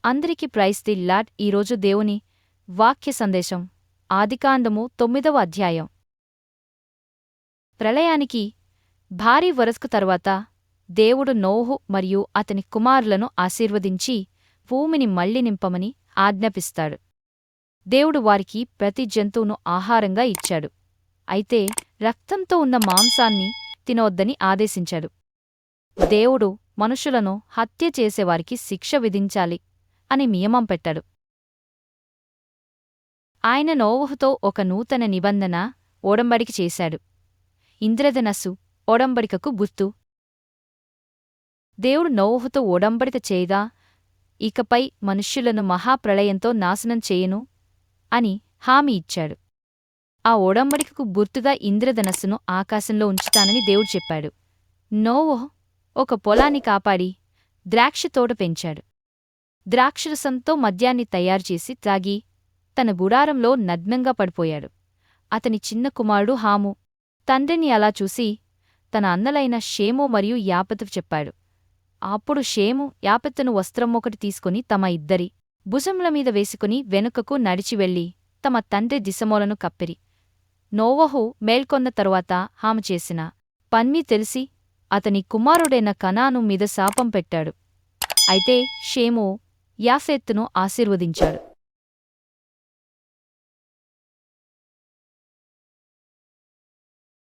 అందరికీ praise the lord. ఈరోజు దేవుని వాక్య సందేశం ఆదికాండము 9వ అధ్యాయం. ప్రళయానికి భారీ వరదకు తరువాత దేవుడు నోహు మరియు అతని కుమారులను ఆశీర్వదించి భూమిని మళ్లీ నింపమని ఆజ్ఞాపిస్తాడు. దేవుడు వారికి ప్రతి జంతువును ఆహారంగా ఇచ్చాడు, అయితే రక్తంతో ఉన్న మాంసాన్ని తినవద్దని ఆదేశించాడు. దేవుడు మనుషులను హత్య చేసేవారికి శిక్ష విధించాలి అని నియమం పెట్టాడు. ఆయన నోవహుతో ఒక నూతన నిబంధన ఒడంబడిక చేశాడు. ఇంద్రధనస్సు ఒడంబడికకు గుర్తు. దేవుడు నోవహుతో ఒడంబడిక చేయగా, ఇకపై మనుష్యులను మహాప్రళయంతో నాశనం చేయను అని హామీ ఇచ్చాడు. ఆ ఒడంబడికకు గుర్తుగా ఇంద్రధనస్సును ఆకాశంలో ఉంచుతానని దేవుడు చెప్పాడు. నోవహు ఒక పొలాన్ని కాపాడి ద్రాక్షతోట పెంచాడు. ద్రాక్షరసంతో మద్యాన్ని తయారుచేసి త్రాగి తన గుడారంలో నగ్నంగా పడిపోయాడు. అతని చిన్న కుమారుడు హాము తండ్రిని అలా చూసి తన అన్నలైన షేము మరియు యాపెతుకు చెప్పాడు. అప్పుడు షేము యాపెతును వస్త్రం ఒకటి తీసుకుని తమ ఇద్దరి భుజముల మీద వేసుకుని వెనుకకు నడిచి వెళ్లి తమ తండ్రి దిశమూలను కప్పిరి. నోవహు మేల్కొన్న తరువాత హాము చేసిన పన్ని తెలిసి అతని కుమారుడైన కనాను మీద శాపం పెట్టాడు. అయితే షేము యాఫెతును ఆశీర్వదించాడు.